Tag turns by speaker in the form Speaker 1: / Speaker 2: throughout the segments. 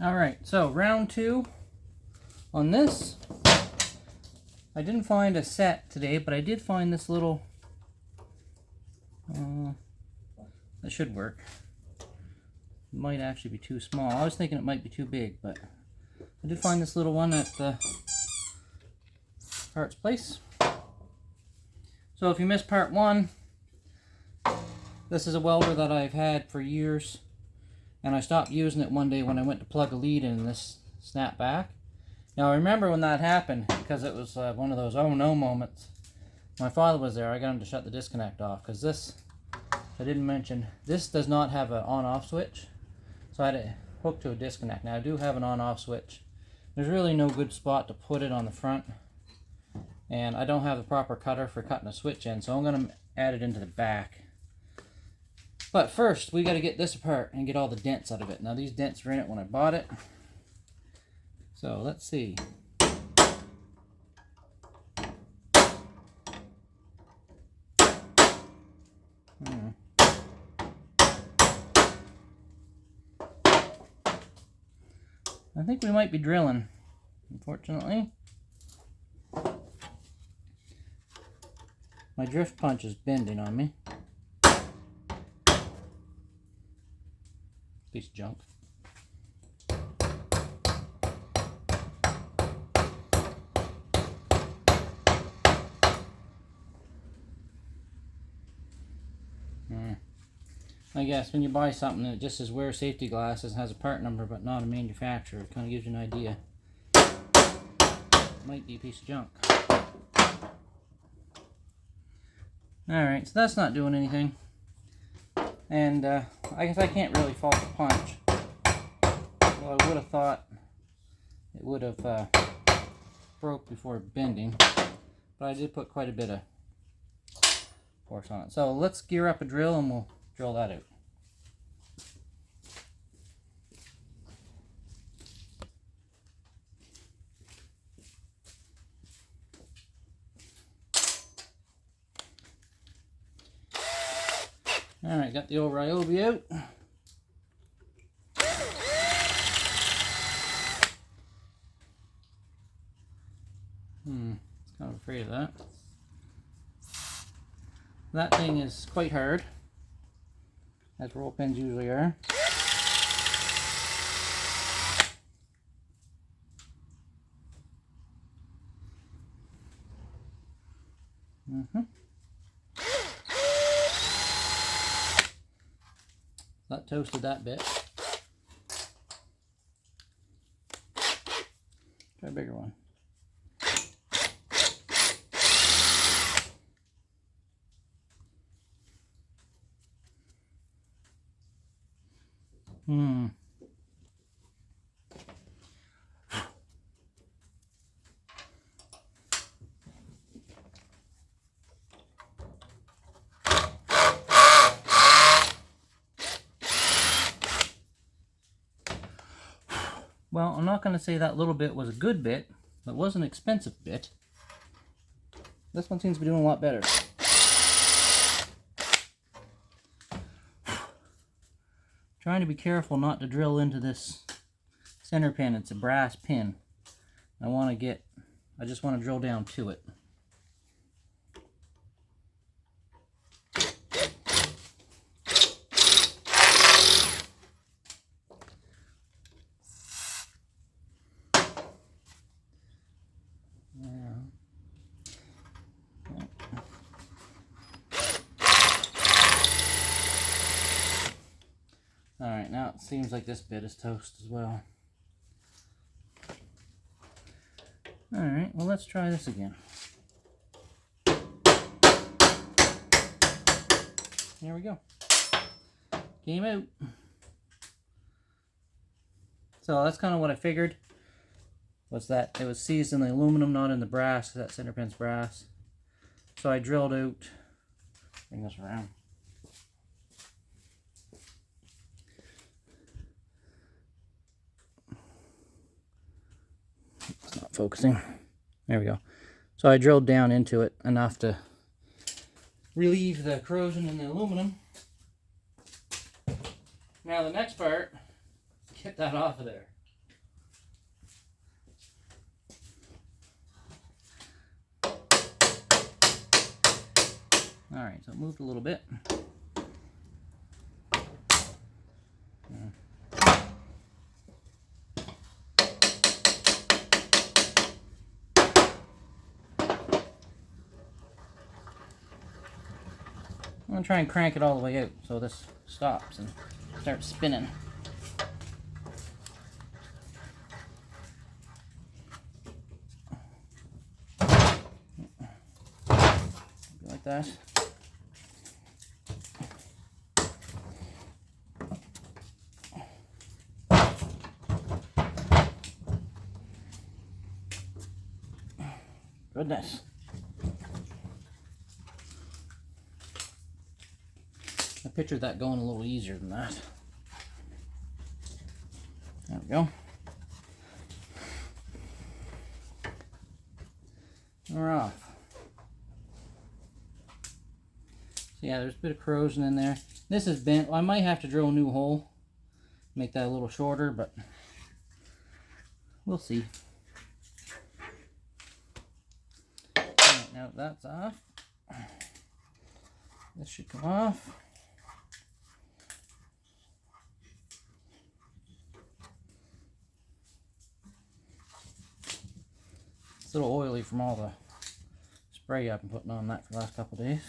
Speaker 1: Alright, so round 2 on this. I didn't find a set today, but I did find this little, that should work. It might actually be too small. I was thinking it might be too big, but I did find this little one at the parts place. So if you missed part 1, this is a welder that I've had for years, and I stopped using it one day when I went to plug a lead in and this snapped back. Now I remember when that happened, because it was one of those oh no moments. My father was there. I got him to shut the disconnect off, because this, I didn't mention, this does not have an on-off switch. So I had it hooked to a disconnect. Now I do have an on-off switch. There's really no good spot to put it on the front, and I don't have the proper cutter for cutting a switch in, so I'm going to add it into the back. But first, we got to get this apart and get all the dents out of it. Now these dents were in it when I bought it. So let's see. I think we might be drilling, unfortunately. My drift punch is bending on me. Piece of junk. I guess when you buy something that just says wear safety glasses and has a part number but not a manufacturer, it kind of gives you an idea. Might be a piece of junk. Alright, so that's not doing anything. And I guess I can't really fault the punch. Well, I would have thought it would have broke before bending. But I did put quite a bit of force on it. So let's gear up a drill and we'll drill that out. Alright, got the old Ryobi out. Kind of afraid of that. That thing is quite hard, as roll pins usually are. That toasted that bit. Try a bigger one. Well, I'm not going to say that little bit was a good bit, but it was an expensive bit. This one seems to be doing a lot better. Trying to be careful not to drill into this center pin. It's a brass pin. I just want to drill down to it. Alright, now it seems like this bit is toast as well. Alright, well let's try this again. There we go. Came out. So that's kind of what I figured. Was that it was seized in the aluminum, not in the brass. That center pin's brass. So I drilled out. Bring this around. It's not focusing. There we go. So I drilled down into it enough to relieve the corrosion in the aluminum. Now the next part, get that off of there. Alright, so it moved a little bit. I'm going to try and crank it all the way out so this stops and starts spinning. Like that. Goodness. I pictured that going a little easier than that. There we go. We're off. So yeah, there's a bit of corrosion in there. This is bent. Well, I might have to drill a new hole, make that a little shorter, but we'll see. Right, now that's off. This should come off. It's a little oily from all the spray I've been putting on that for the last couple of days.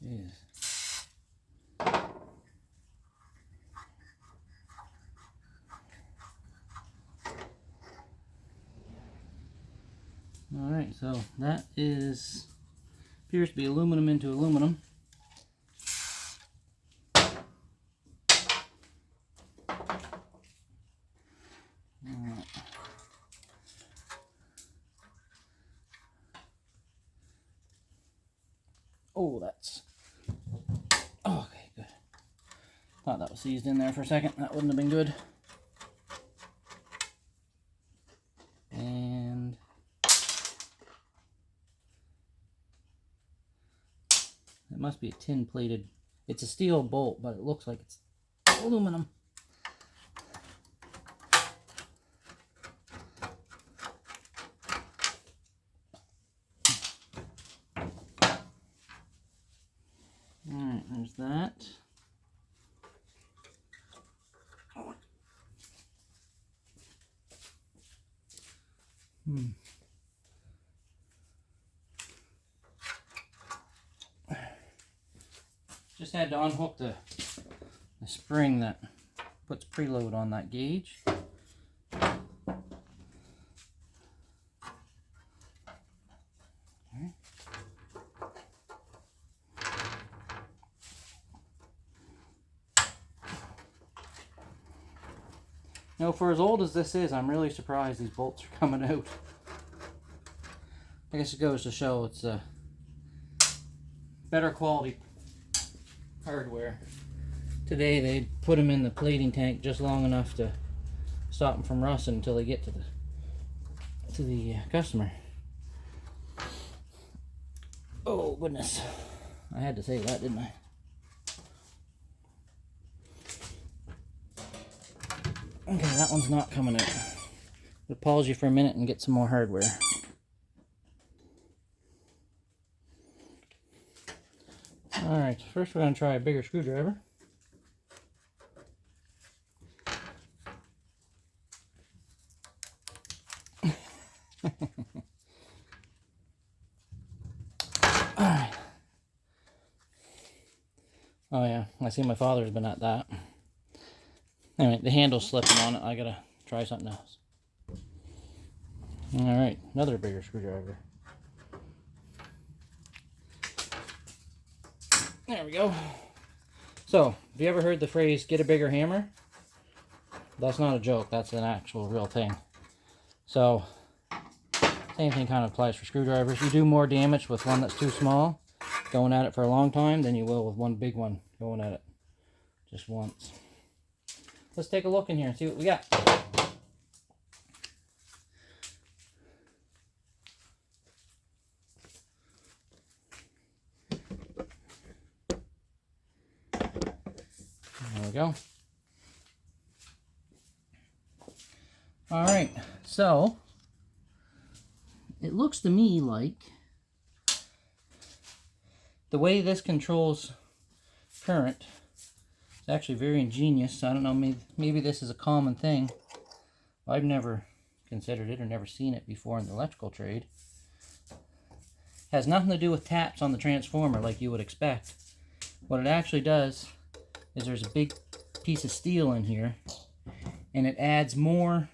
Speaker 1: Jeez. Alright, so that appears to be aluminum into aluminum. Oh, okay, good. Thought that was seized in there for a second. That wouldn't have been good. And it must be a tin plated. It's a steel bolt, but it looks like it's aluminum. Alright, there's that. Just had to unhook the spring that puts preload on that gauge. Now, for as old as this is, I'm really surprised these bolts are coming out. I guess it goes to show it's a better quality hardware. Today they put them in the plating tank just long enough to stop them from rusting until they get to the customer. Oh goodness, I had to say that, didn't I? Okay, that one's not coming out. I'll pause you for a minute and get some more hardware. Alright, first we're going to try a bigger screwdriver. Alright. Oh yeah, I see my father's been at that. Anyway, the handle's slipping on it. I gotta try something else. Alright, another bigger screwdriver. There we go. So, have you ever heard the phrase, get a bigger hammer? That's not a joke, that's an actual real thing. So, same thing kind of applies for screwdrivers. You do more damage with one that's too small, going at it for a long time, than you will with one big one going at it just once. Let's take a look in here and see what we got. go. Alright, so it looks to me like the way this controls current is actually very ingenious. I don't know, maybe this is a common thing. I've never considered it or never seen it before in the electrical trade. It has nothing to do with taps on the transformer like you would expect. What it actually does is there's a big piece of steel in here, and it adds more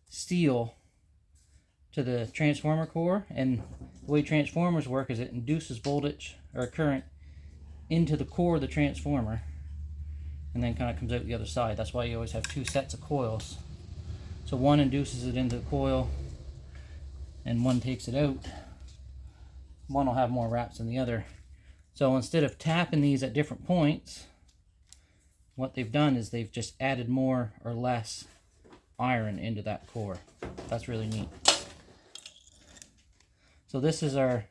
Speaker 1: steel to the transformer core, and the way transformers work is it induces voltage or current into the core of the transformer and then kind of comes out the other side. That's why you always have two sets of coils. So one induces it into the coil and one takes it out. One will have more wraps than the other. So instead of tapping these at different points, what they've done is they've just added more or less iron into that core. That's really neat. So this is our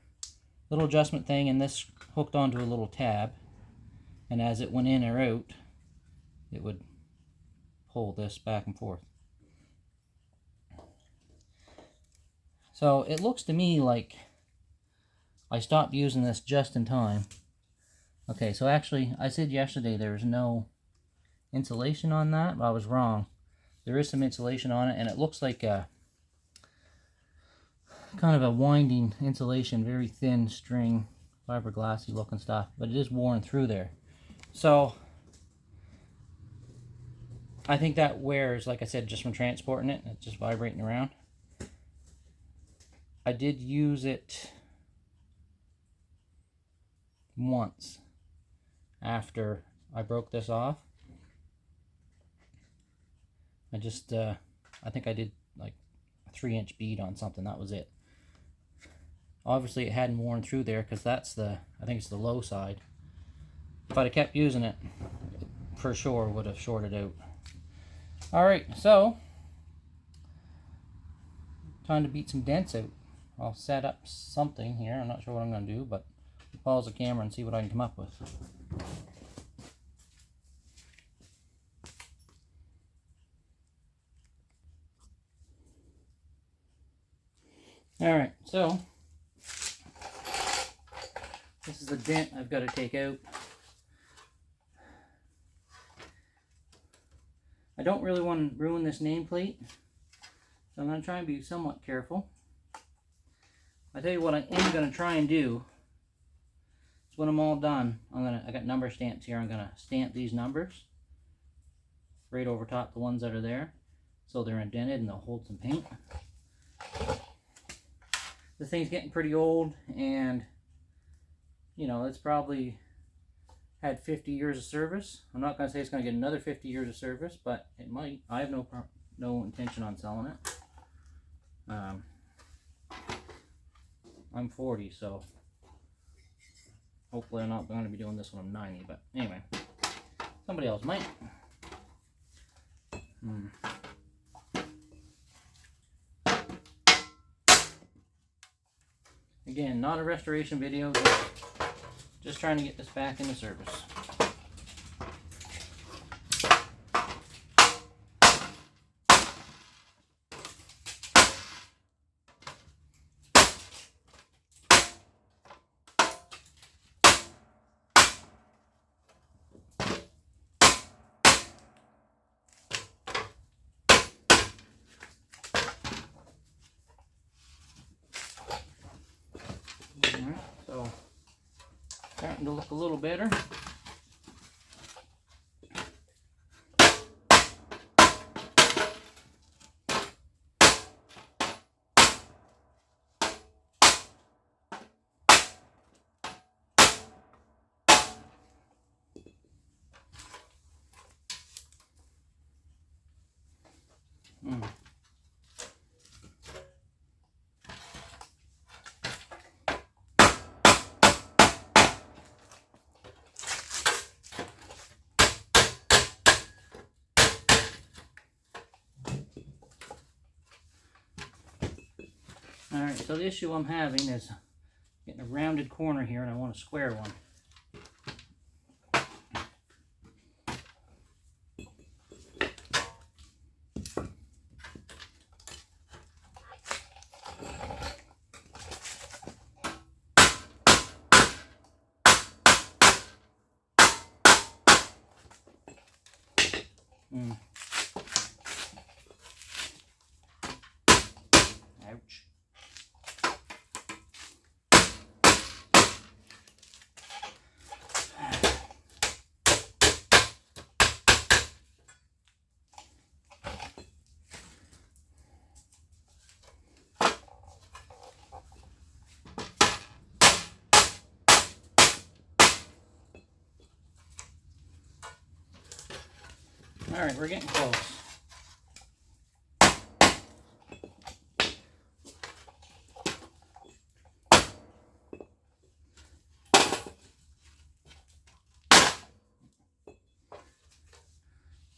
Speaker 1: little adjustment thing, and this hooked onto a little tab, and as it went in or out, it would pull this back and forth. So it looks to me like I stopped using this just in time. Okay, so actually I said yesterday there was no insulation on that, but I was wrong. There is some insulation on it, and it looks like a kind of a winding insulation, very thin string, fiberglassy looking stuff, but it is worn through there. So I think that wears, like I said, just from transporting it. It's just vibrating around. I did use it once after I broke this off. I think I did like a 3-inch bead on something. That was it. Obviously it hadn't worn through there because that's I think it's the low side. If I'd have kept using it, for sure would have shorted out. Alright, so time to beat some dents out. I'll set up something here. I'm not sure what I'm going to do, but I'll pause the camera and see what I can come up with. Alright, so this is the dent I've got to take out. I don't really want to ruin this nameplate, so I'm going to try and be somewhat careful. I tell you what I am going to try and do is when I'm all done, I got number stamps here. I'm going to stamp these numbers right over top the ones that are there, so they're indented and they'll hold some paint. This thing's getting pretty old, and you know, it's probably had 50 years of service. I'm not going to say it's going to get another 50 years of service, but it might. I have no intention on selling it. I'm 40, so hopefully I'm not going to be doing this when I'm 90, but anyway, somebody else might. Again, not a restoration video, just trying to get this back into service. Alright, so starting to look a little better. Alright, so the issue I'm having is getting a rounded corner here, and I want a square one. Ouch. All right, we're getting close.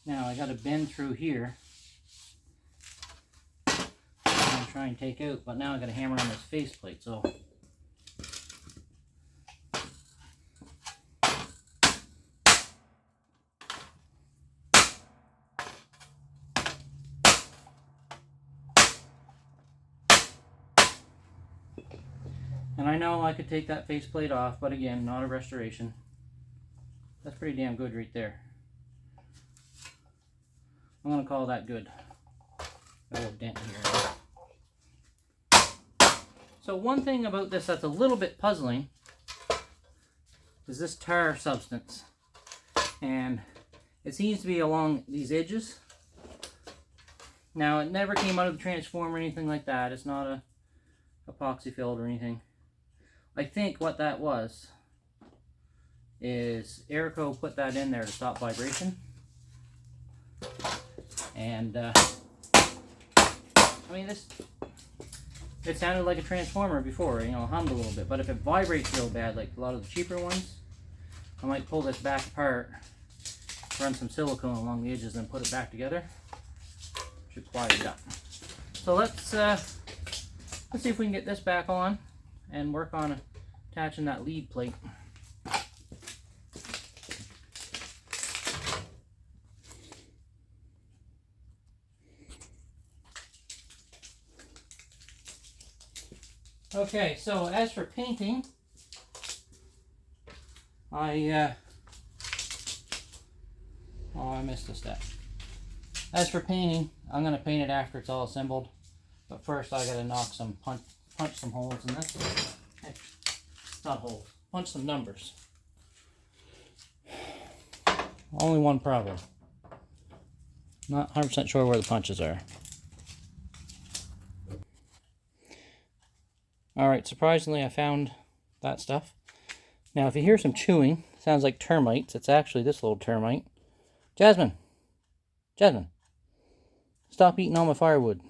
Speaker 1: Now I got to bend through here. I'm trying to take out, but now I got to hammer on this faceplate. So. And I know I could take that faceplate off, but again, not a restoration. That's pretty damn good right there. I'm going to call that good. Got a little dent here. So one thing about this that's a little bit puzzling is this tar substance. And it seems to be along these edges. Now, it never came out of the transformer or anything like that. It's not a epoxy filled or anything. I think what that was is Airco put that in there to stop vibration. And I mean, it sounded like a transformer before, you know, hummed a little bit. But if it vibrates real bad, like a lot of the cheaper ones, I might pull this back apart, run some silicone along the edges, and put it back together. Should quiet it up. So let's see if we can get this back on and work on attaching that lead plate. Okay, so as for painting, I missed a step. As for painting, I'm going to paint it after it's all assembled. But first I got to knock some punch some holes in this. Not holes. Punch some numbers. Only one problem. Not 100% sure where the punches are. Alright, surprisingly I found that stuff. Now if you hear some chewing, sounds like termites. It's actually this little termite. Jasmine! Jasmine! Stop eating all my firewood.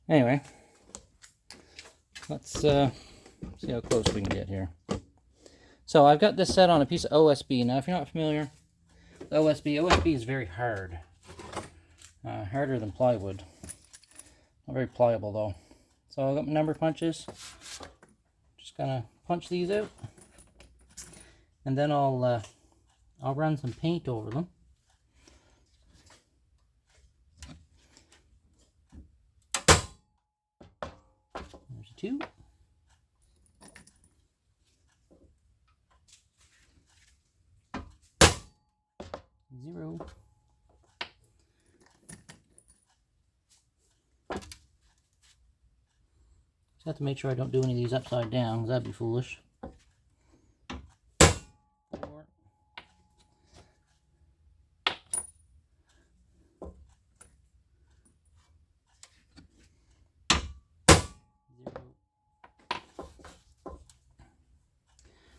Speaker 1: Anyway, let's see how close we can get here. So I've got this set on a piece of OSB. Now if you're not familiar with OSB is very hard. Harder than plywood. Not very pliable though. So I've got my number punches. Just gonna punch these out. And then I'll run some paint over them. There's 2. 0. Just have to make sure I don't do any of these upside down, because that'd be foolish. 4. 0.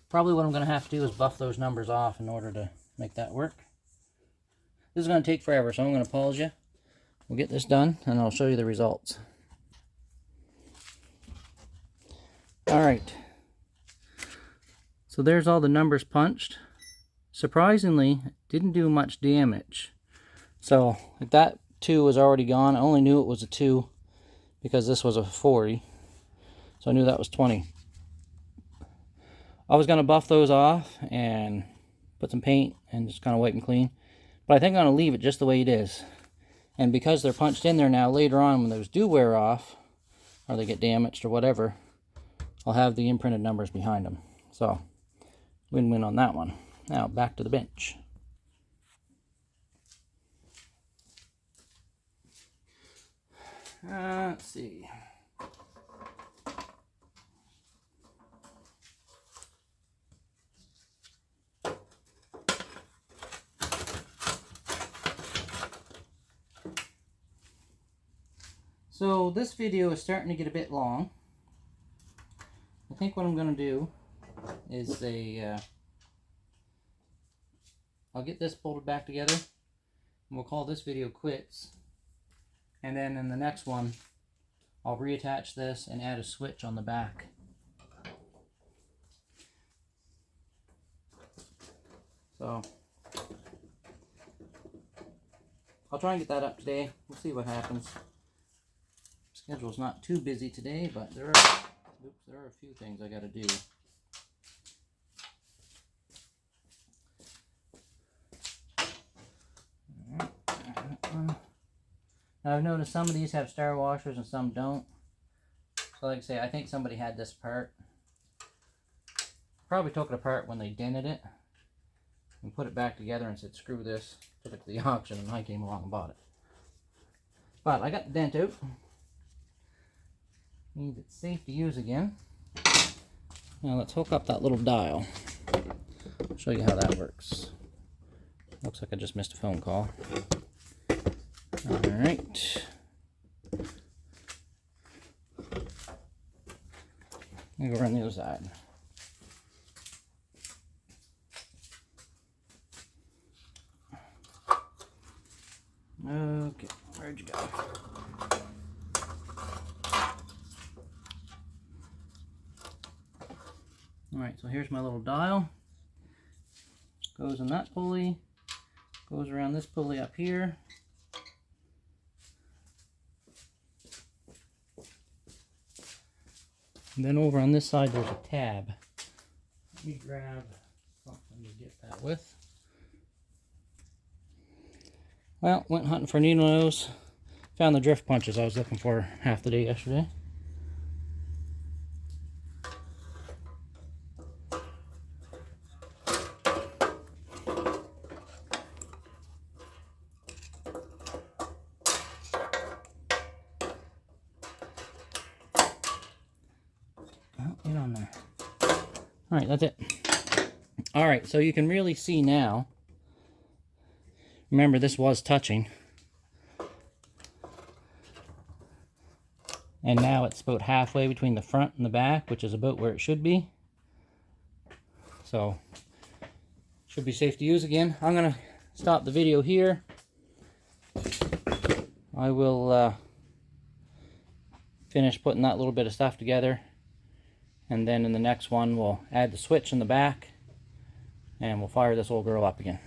Speaker 1: Probably what I'm going to have to do is buff those numbers off in order to make that work. This is going to take forever, so I'm going to pause you. We'll get this done, and I'll show you the results. Alright. So there's all the numbers punched. Surprisingly, it didn't do much damage. So, if that 2 was already gone, I only knew it was a 2 because this was a 40. So I knew that was 20. I was going to buff those off and put some paint and just kind of wipe and clean. But I think I'm going to leave it just the way it is. And because they're punched in there now, later on when those do wear off, or they get damaged or whatever, I'll have the imprinted numbers behind them. So, win-win on that one. Now back to the bench. Let's see. So this video is starting to get a bit long. I think what I'm going to do is I'll get this bolted back together, and we'll call this video quits. And then in the next one, I'll reattach this and add a switch on the back. So I'll try and get that up today. We'll see what happens. Schedule's not too busy today, but there are a few things I got to do. Now I've noticed some of these have star washers and some don't. So like I say, I think somebody had this part. Probably took it apart when they dented it and put it back together and said, screw this. Took it to the auction and I came along and bought it. But I got the dent out. Means it's safe to use again. Now let's hook up that little dial. I'll show you how that works. Looks like I just missed a phone call. Alright. I'll go around the other side. Okay, where'd you go? Alright, so here's my little dial. Goes in that pulley, goes around this pulley up here. And then over on this side there's a tab. Let me grab something to get that with. Well, went hunting for needle nose. Found the drift punches I was looking for half the day yesterday. Get on there. Alright, that's it. Alright, so you can really see now. Remember, this was touching. And now it's about halfway between the front and the back, which is about where it should be. So, should be safe to use again. I'm going to stop the video here. I will finish putting that little bit of stuff together. And then in the next one, we'll add the switch in the back. And we'll fire this old girl up again.